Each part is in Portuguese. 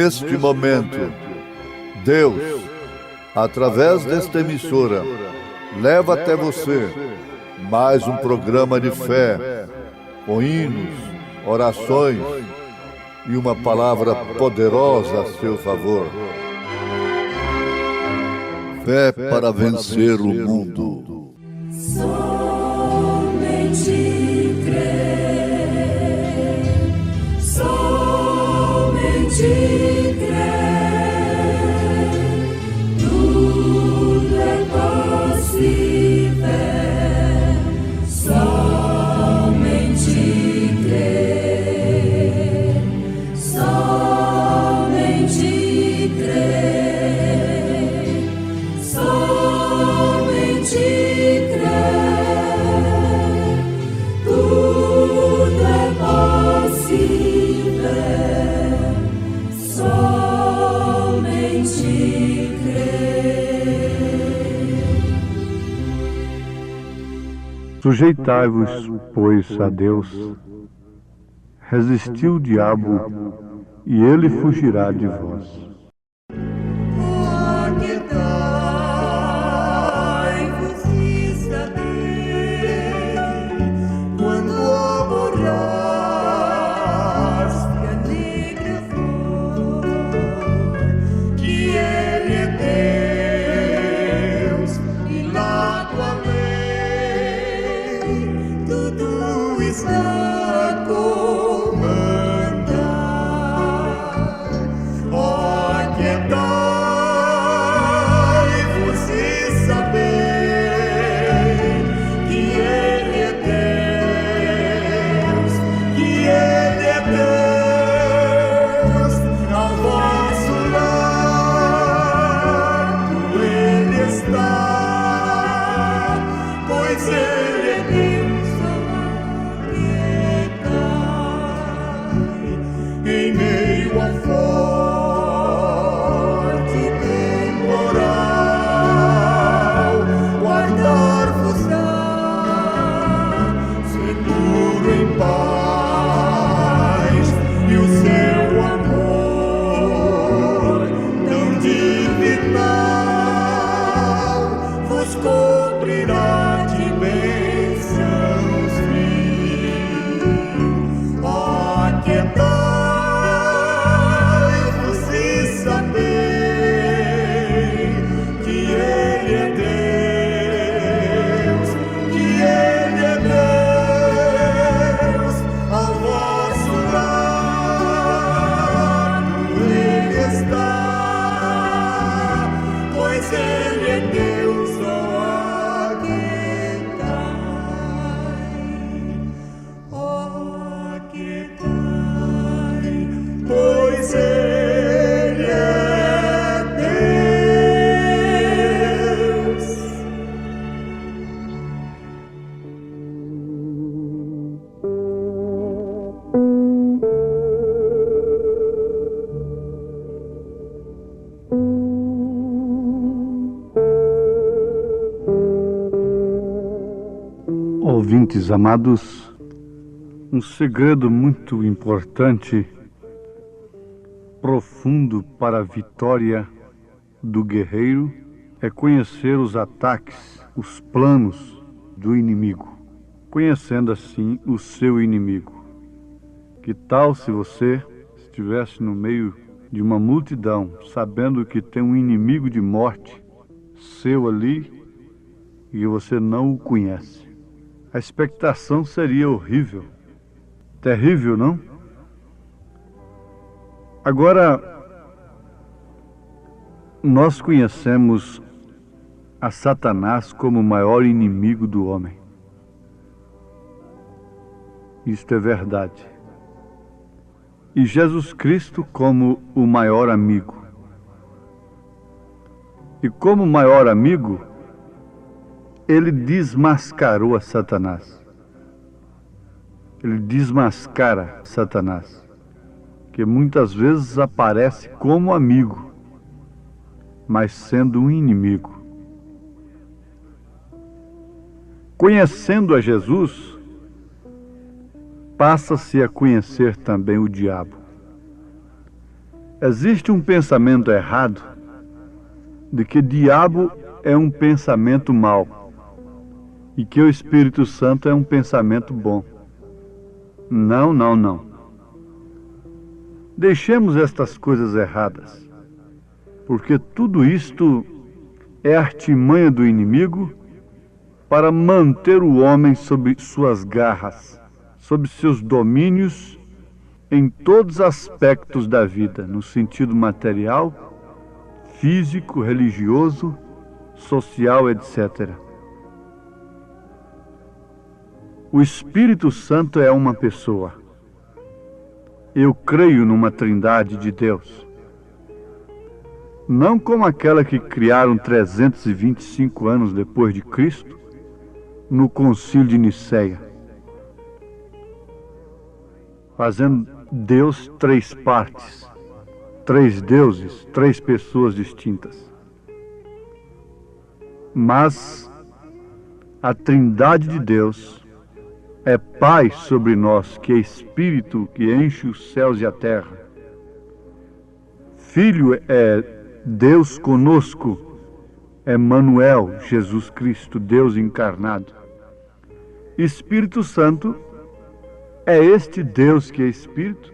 Neste momento, Deus, através desta emissora, leva até você mais um programa de fé, com hinos, orações e uma palavra poderosa a seu favor. Fé para vencer o mundo. Somente crer, somente crer, tudo é possível, somente crer, somente crer, somente crer, tudo é possível, somente crer. Sujeitai-vos, pois, a Deus, resisti o diabo, e ele fugirá de vós. Aquietai-vos e sabei, quando o borrasca negra for, que Ele é Deus e lá tua lei, tudo está a comandar. Aquietai-vos e sabei que Ele é Deus, que Ele é Deus, ao vosso lado Ele está, pois Ele é Deus, aquietai em meio a forte temporal, guardar-vos-á seguro em paz, e o seu amor tão divinal vos cobrirá de bênçãos mil. Aquietai-vos e sabei que Ele é Deus, que Ele é Deus, ao vosso lado Ele está, pois Ele é Deus, ó aquietai, pois Ele é Deus. Ouvintes amados, um segredo muito importante, profundo para a vitória do guerreiro é conhecer os ataques, os planos do inimigo, conhecendo assim o seu inimigo. Que tal se você estivesse no meio de uma multidão, sabendo que tem um inimigo de morte seu ali e você não o conhece? A expectação seria horrível, terrível, não? Agora, nós conhecemos a Satanás como o maior inimigo do homem. Isto é verdade. E Jesus Cristo como o maior amigo. E como maior amigo, ele desmascarou a Satanás. Ele desmascara Satanás, que muitas vezes aparece como amigo, mas sendo um inimigo. Conhecendo a Jesus, passa-se a conhecer também o diabo. Existe um pensamento errado de que diabo é um pensamento mau e que o Espírito Santo é um pensamento bom. Não, não, não. Deixemos estas coisas erradas, porque tudo isto é artimanha do inimigo para manter o homem sob suas garras, sob seus domínios em todos os aspectos da vida, no sentido material, físico, religioso, social, etc. O Espírito Santo é uma pessoa. Eu creio numa trindade de Deus. Não como aquela que criaram 325 anos depois de Cristo, no Concílio de Nicéia, fazendo Deus três partes, três deuses, três pessoas distintas. Mas a trindade de Deus é Pai sobre nós, que é Espírito que enche os céus e a terra. Filho é Deus conosco, Emmanuel, Jesus Cristo, Deus encarnado. Espírito Santo é este Deus que é Espírito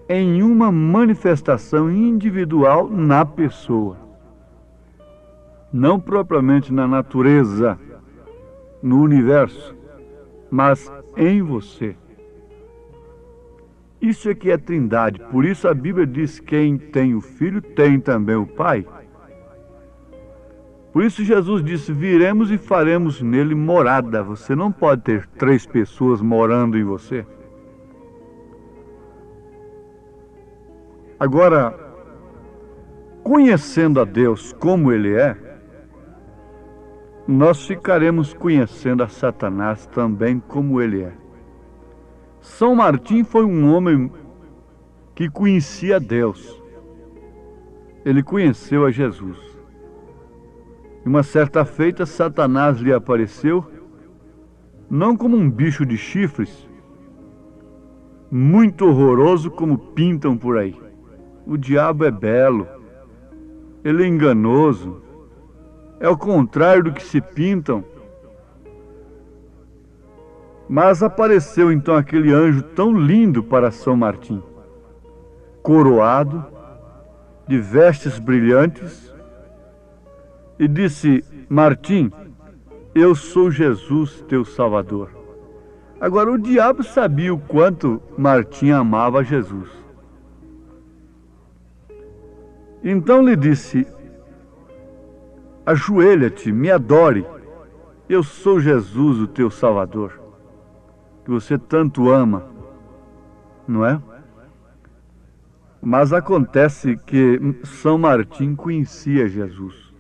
em uma manifestação individual na pessoa. Não propriamente na natureza, no universo, mas em você. Isso é que é trindade. Por isso a Bíblia diz: quem tem o Filho tem também o Pai. Por isso Jesus disse: viremos e faremos nele morada. Você não pode ter três pessoas morando em você. Agora, conhecendo a Deus como Ele é, nós ficaremos conhecendo a Satanás também como ele é. São Martim foi um homem que conhecia Deus. Ele conheceu a Jesus. E uma certa feita, Satanás lhe apareceu, não como um bicho de chifres, muito horroroso como pintam por aí. O diabo é belo, ele é enganoso, é o contrário do que se pintam. Mas apareceu então aquele anjo tão lindo para São Martim, coroado, de vestes brilhantes, e disse: Martim, eu sou Jesus, teu Salvador. Agora, o diabo sabia o quanto Martim amava Jesus. Então lhe disse: ajoelha-te, me adore, eu sou Jesus, o teu Salvador, que você tanto ama, não é? Mas acontece que São Martim conhecia Jesus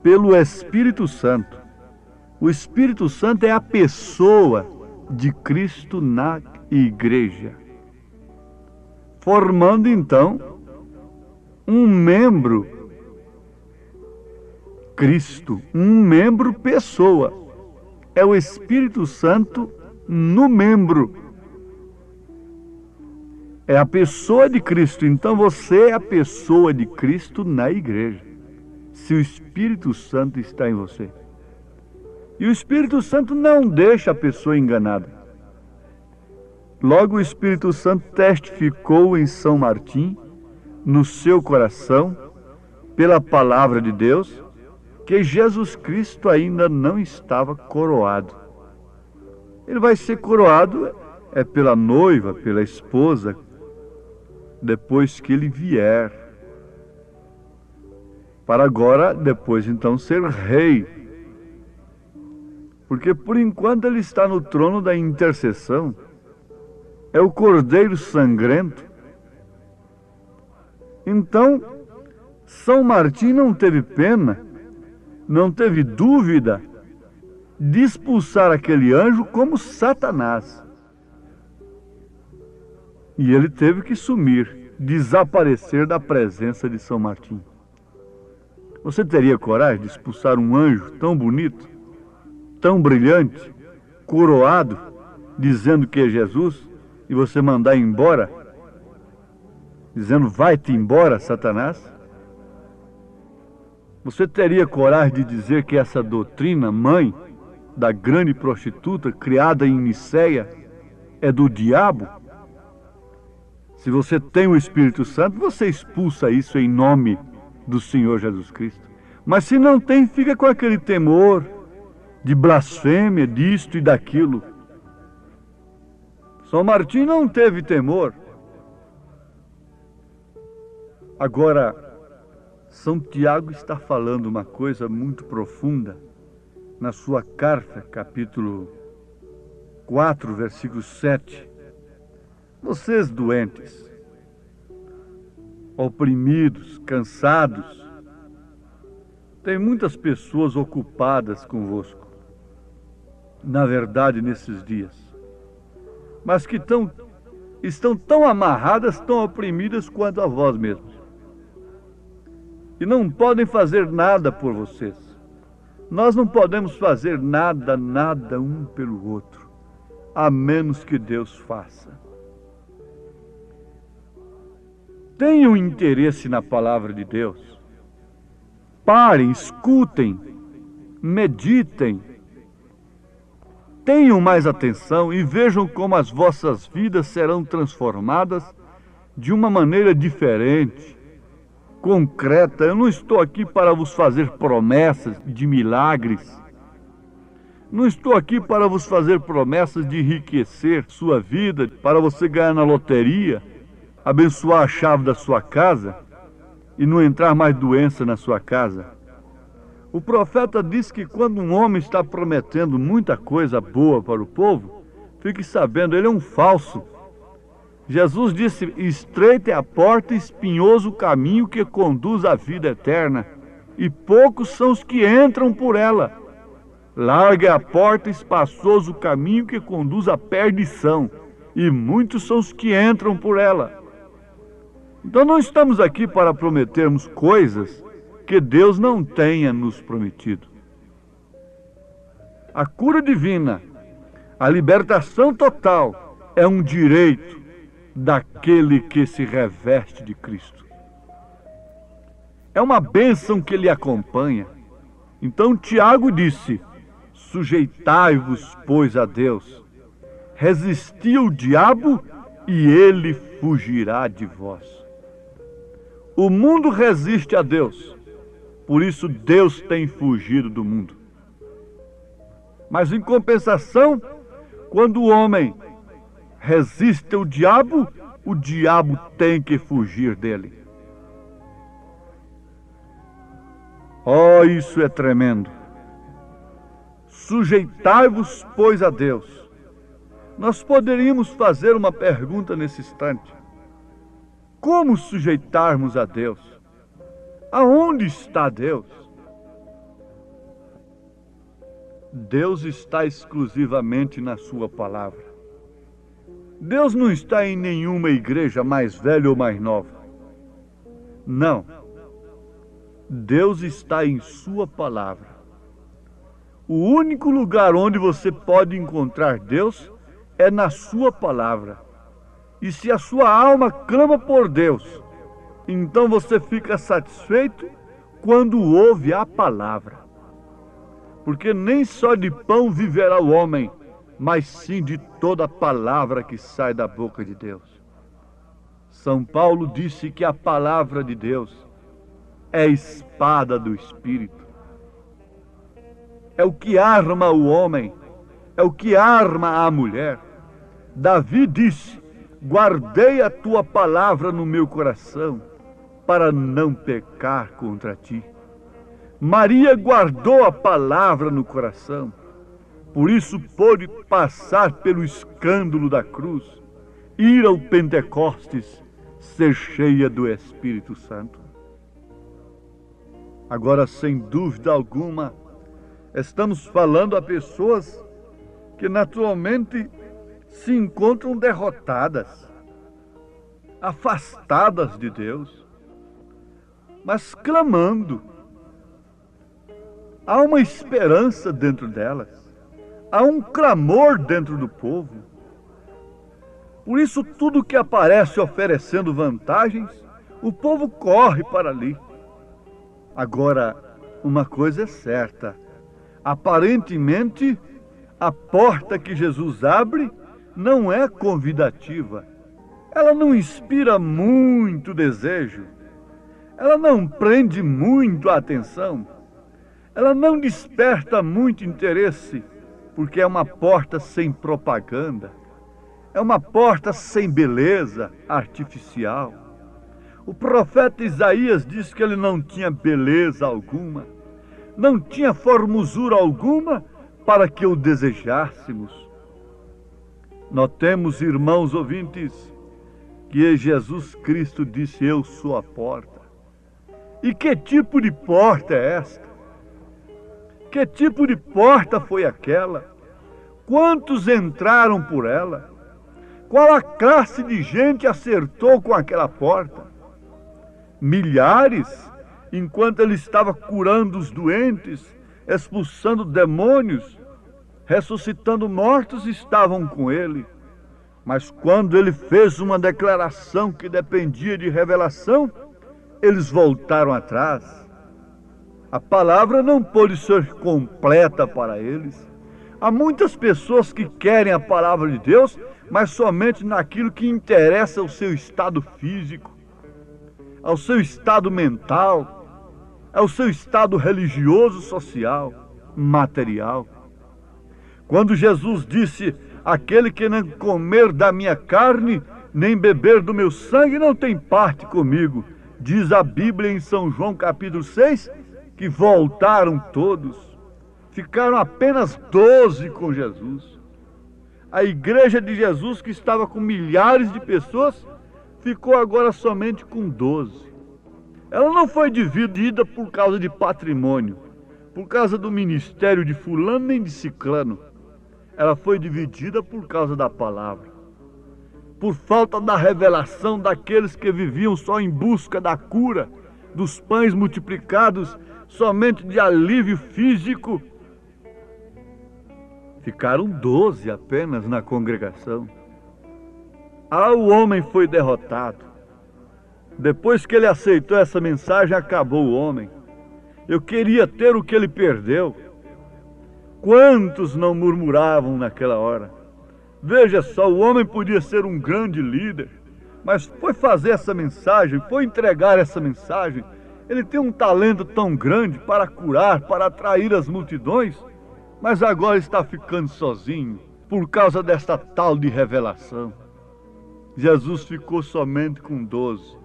pelo Espírito Santo. O Espírito Santo é a pessoa de Cristo na igreja, formando então um membro Cristo, um membro pessoa. É o Espírito Santo no membro. É a pessoa de Cristo. Então você é a pessoa de Cristo na igreja, se o Espírito Santo está em você. E o Espírito Santo não deixa a pessoa enganada. Logo o Espírito Santo testificou em São Martim, no seu coração, pela palavra de Deus, que Jesus Cristo ainda não estava coroado. Ele vai ser coroado pela noiva, pela esposa, depois que ele vier. Para agora, depois então, ser rei. Porque por enquanto ele está no trono da intercessão. É o Cordeiro sangrento. Então, São Martim não teve pena, não teve dúvida de expulsar aquele anjo como Satanás. E ele teve que sumir, desaparecer da presença de São Martim. Você teria coragem de expulsar um anjo tão bonito, tão brilhante, coroado, dizendo que é Jesus, e você mandar embora? dizendo: vai-te embora, Satanás? Você teria coragem de dizer que essa doutrina, mãe da grande prostituta criada em Niceia, é do diabo? Se você tem o Espírito Santo, você expulsa isso em nome do Senhor Jesus Cristo. Mas se não tem, fica com aquele temor de blasfêmia, disto e daquilo. São Martim não teve temor. Agora, São Tiago está falando uma coisa muito profunda na sua carta, capítulo 4, versículo 7. Vocês doentes, oprimidos, cansados, tem muitas pessoas ocupadas convosco, na verdade, nesses dias, mas que estão tão amarradas, tão oprimidas quanto a vós mesmos, e não podem fazer nada por vocês. Nós não podemos fazer nada um pelo outro, a menos que Deus faça. Tenham interesse na palavra de Deus. Parem, escutem, meditem. Tenham mais atenção e vejam como as vossas vidas serão transformadas de uma maneira diferente, concreta. Eu não estou aqui para vos fazer promessas de milagres. Não estou aqui para vos fazer promessas de enriquecer sua vida, para você ganhar na loteria, abençoar a chave da sua casa e não entrar mais doença na sua casa. O profeta diz que quando um homem está prometendo muita coisa boa para o povo, fique sabendo, ele é um falso. Jesus disse: estreita é a porta e espinhoso o caminho que conduz à vida eterna, e poucos são os que entram por ela. Larga é a porta e espaçoso o caminho que conduz à perdição, e muitos são os que entram por ela. Então não estamos aqui para prometermos coisas que Deus não tenha nos prometido. A cura divina, a libertação total, é um direito daquele que se reveste de Cristo. É uma bênção que lhe acompanha. Então Tiago disse: sujeitai-vos, pois, a Deus, resisti ao diabo e ele fugirá de vós. O mundo resiste a Deus, por isso Deus tem fugido do mundo. Mas em compensação, quando o homem resiste ao diabo, o diabo tem que fugir dele. Oh, isso é tremendo. Sujeitai-vos, pois, a Deus. Nós poderíamos fazer uma pergunta nesse instante. Como sujeitarmos a Deus? Aonde está Deus? Deus está exclusivamente na sua palavra. Deus não está em nenhuma igreja mais velha ou mais nova. Não. Deus está em sua palavra. O único lugar onde você pode encontrar Deus é na sua palavra. E se a sua alma clama por Deus, então você fica satisfeito quando ouve a palavra. Porque nem só de pão viverá o homem, mas sim de toda a palavra que sai da boca de Deus. São Paulo disse que a palavra de Deus é a espada do Espírito. É o que arma o homem, é o que arma a mulher. Davi disse: guardei a tua palavra no meu coração, para não pecar contra ti. Maria guardou a palavra no coração, por isso pôde passar pelo escândalo da cruz, ir ao Pentecostes, ser cheia do Espírito Santo. Agora, sem dúvida alguma, estamos falando a pessoas que naturalmente se encontram derrotadas, afastadas de Deus, mas clamando. Há uma esperança dentro delas, há um clamor dentro do povo. Por isso, tudo que aparece oferecendo vantagens, o povo corre para ali. Agora, uma coisa é certa: aparentemente, a porta que Jesus abre não é convidativa. Ela não inspira muito desejo. Ela não prende muito a atenção. Ela não desperta muito interesse, porque é uma porta sem propaganda. É uma porta sem beleza artificial. O profeta Isaías diz que ele não tinha beleza alguma, não tinha formosura alguma para que o desejássemos. Notemos, irmãos ouvintes, que Jesus Cristo disse: eu sou a porta. E que tipo de porta é esta? Que tipo de porta foi aquela? Quantos entraram por ela? Qual a classe de gente acertou com aquela porta? Milhares, enquanto ele estava curando os doentes, expulsando demônios, ressuscitando mortos, estavam com ele. Mas quando ele fez uma declaração que dependia de revelação, eles voltaram atrás. A palavra não pôde ser completa para eles. Há muitas pessoas que querem a palavra de Deus, mas somente naquilo que interessa ao seu estado físico, ao seu estado mental, ao seu estado religioso, social, material. Quando Jesus disse: aquele que não comer da minha carne, nem beber do meu sangue, não tem parte comigo, diz a Bíblia em São João capítulo 6, que voltaram todos. Ficaram apenas 12 com Jesus. A igreja de Jesus, que estava com milhares de pessoas, ficou agora somente com 12. Ela não foi dividida por causa de patrimônio, por causa do ministério de fulano nem de ciclano. Ela foi dividida por causa da palavra, por falta da revelação daqueles que viviam só em busca da cura, dos pães multiplicados, somente de alívio físico. Ficaram 12 apenas na congregação. O homem foi derrotado. Depois que ele aceitou essa mensagem, acabou o homem. Eu queria ter o que ele perdeu. Quantos não murmuravam naquela hora? Veja só, o homem podia ser um grande líder, mas foi fazer essa mensagem, foi entregar essa mensagem. Ele tem um talento tão grande para curar, para atrair as multidões, mas agora está ficando sozinho por causa desta tal de revelação. Jesus ficou somente com 12,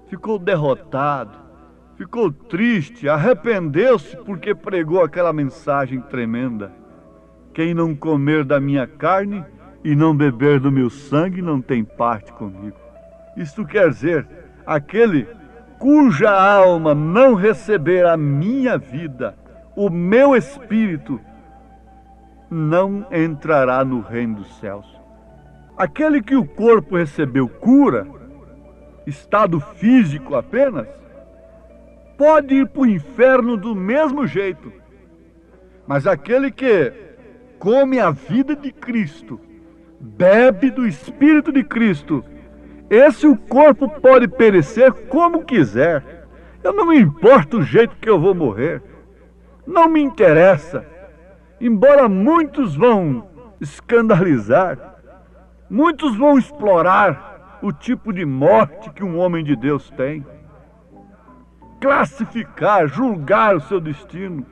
ficou derrotado, ficou triste, arrependeu-se porque pregou aquela mensagem tremenda: quem não comer da minha carne e não beber do meu sangue não tem parte comigo. Isto quer dizer, aquele cuja alma não receber a minha vida, o meu espírito, não entrará no reino dos céus. Aquele que o corpo recebeu cura, estado físico apenas, pode ir para o inferno do mesmo jeito. Mas aquele que come a vida de Cristo, bebe do Espírito de Cristo, esse o corpo pode perecer como quiser. Eu não me importo o jeito que eu vou morrer. Não me interessa. Embora muitos vão escandalizar, muitos vão explorar o tipo de morte que um homem de Deus tem, classificar, julgar o seu destino.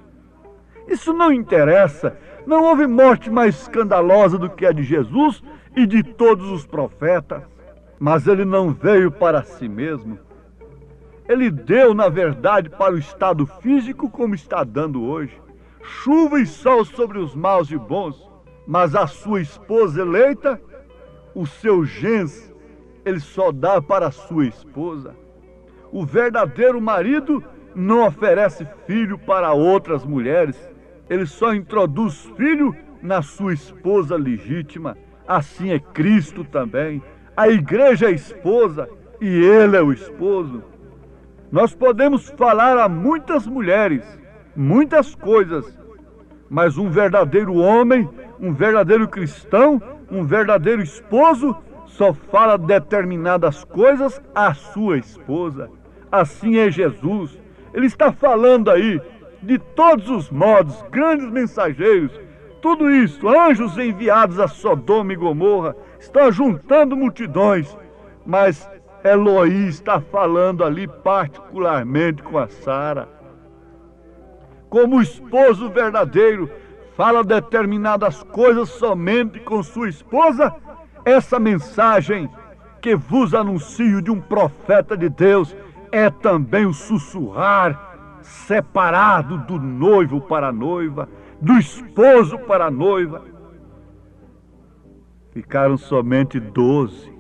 Isso não interessa. Não houve morte mais escandalosa do que a de Jesus e de todos os profetas. Mas ele não veio para si mesmo. Ele deu, na verdade, para o estado físico como está dando hoje. Chuva e sol sobre os maus e bons. Mas a sua esposa eleita, o seu gens, ele só dá para a sua esposa. O verdadeiro marido não oferece filho para outras mulheres. Ele só introduz filho na sua esposa legítima. Assim é Cristo também. A igreja é a esposa e ele é o esposo. Nós podemos falar a muitas mulheres, muitas coisas, mas um verdadeiro homem, um verdadeiro cristão, um verdadeiro esposo, só fala determinadas coisas à sua esposa. Assim é Jesus. Ele está falando aí de todos os modos, grandes mensageiros, tudo isso, anjos enviados a Sodoma e Gomorra, estão juntando multidões, mas Eloí está falando ali particularmente com a Sara. Como o esposo verdadeiro fala determinadas coisas somente com sua esposa, essa mensagem que vos anuncio de um profeta de Deus é também o sussurrar separado do noivo para a noiva, do esposo para a noiva. Ficaram somente 12.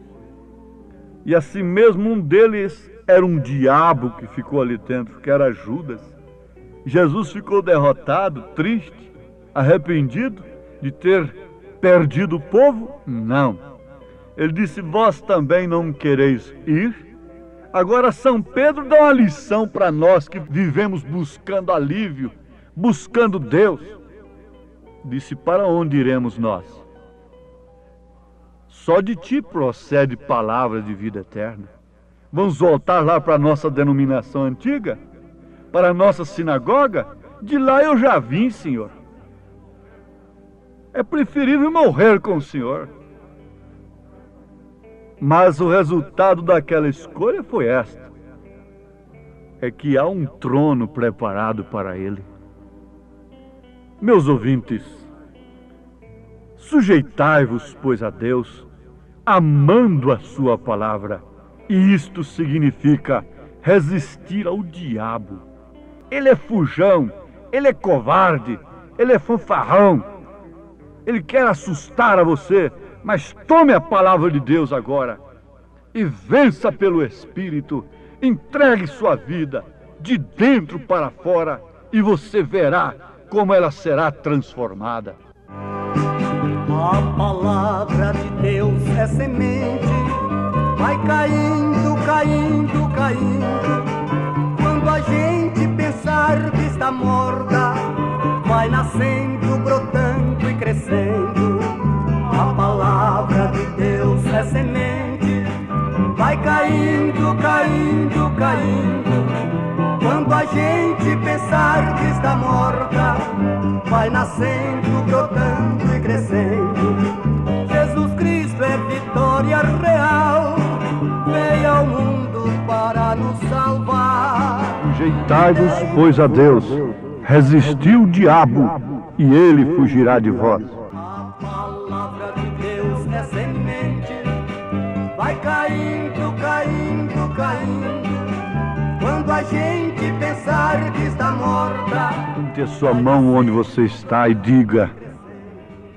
E assim mesmo um deles era um diabo que ficou ali dentro, que era Judas. Jesus ficou derrotado, triste, arrependido de ter perdido o povo? Não. Ele disse, vós também não quereis ir? Agora São Pedro dá uma lição para nós que vivemos buscando alívio, buscando Deus. Disse, para onde iremos nós? Só de ti procede palavras de vida eterna. Vamos voltar lá para a nossa denominação antiga? Para a nossa sinagoga? De lá eu já vim, Senhor. É preferível morrer com o Senhor. Mas o resultado daquela escolha foi esta: é que há um trono preparado para ele. Meus ouvintes, sujeitai-vos, pois, a Deus, amando a sua palavra. E isto significa resistir ao diabo. Ele é fujão, ele é covarde, ele é fanfarrão. Ele quer assustar a você, mas tome a palavra de Deus agora e vença pelo Espírito. Entregue sua vida de dentro para fora e você verá como ela será transformada. A palavra de Deus é semente, vai caindo, caindo, caindo. Quando a gente pensar que está morta, vai nascendo, brotando e crescendo. A palavra de Deus é semente, vai caindo, caindo, caindo. Quando a gente pensar que está morta, vai nascendo, brotando e crescendo. Jesus Cristo é vitória real, veio ao mundo para nos salvar. Sujeitai-vos, pois, a Deus, resisti o diabo e ele fugirá de vós. A palavra de Deus é semente, vai caindo, caindo, caindo. Quando a gente pensar que está morta, Levante a sua mão onde você está e diga: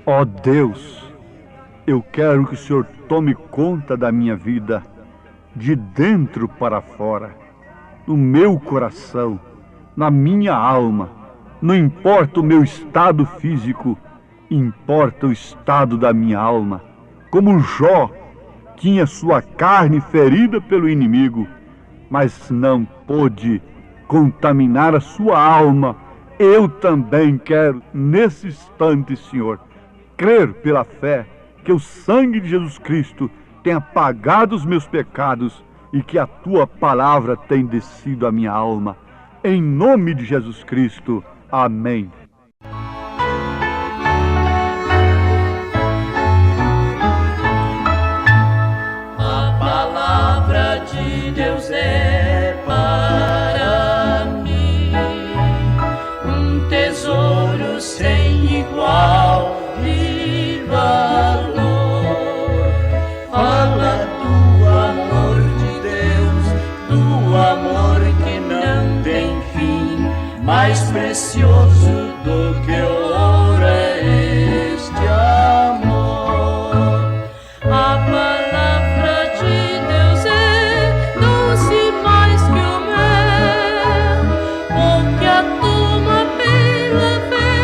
ó Deus, eu quero que o Senhor tome conta da minha vida, de dentro para fora, no meu coração, na minha alma. Não importa o meu estado físico, importa o estado da minha alma. Como Jó tinha sua carne ferida pelo inimigo, mas não pôde contaminar a sua alma. Eu também quero, nesse instante, Senhor, crer pela fé que o sangue de Jesus Cristo tem apagado os meus pecados e que a tua palavra tem descido à minha alma. Em nome de Jesus Cristo. Amém. A palavra de Deus é para mim um tesouro sem igual de valor. Fala do amor de Deus, do amor que não tem fim, mais precioso do que ouro é este amor. A palavra de Deus é doce mais que o mel, porque a toma pela fé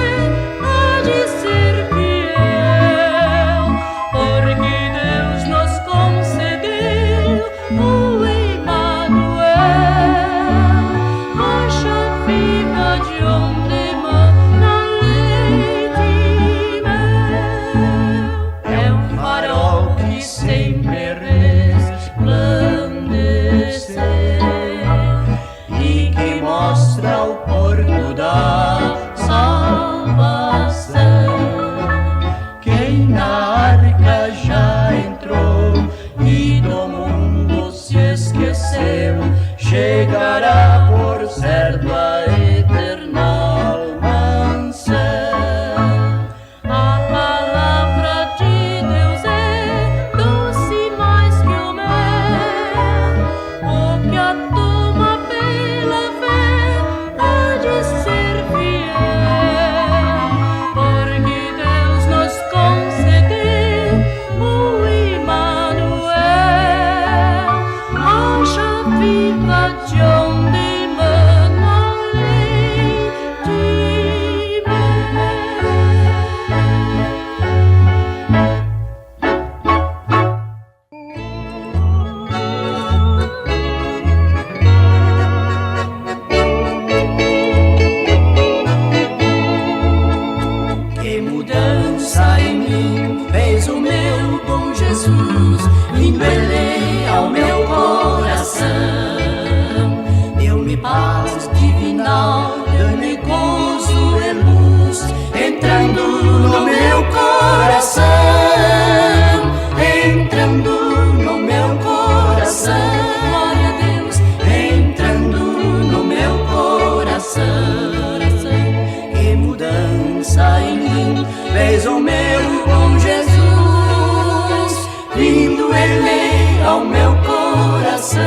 mudança em mim, fez o meu bom Jesus, vindo Ele ao meu coração.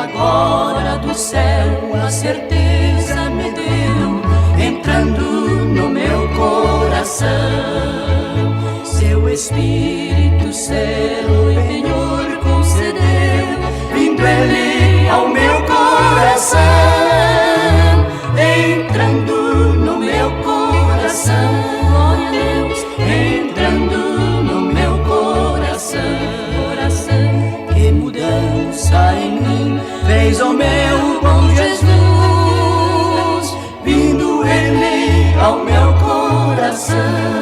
Agora do céu a certeza me deu, entrando no meu coração, seu Espírito céu e penhor concedeu, vindo Ele ao meu coração, entrando no meu coração, glória a Deus, entrando no meu coração, que mudança em mim fez o meu bom Jesus, vindo Ele ao meu coração.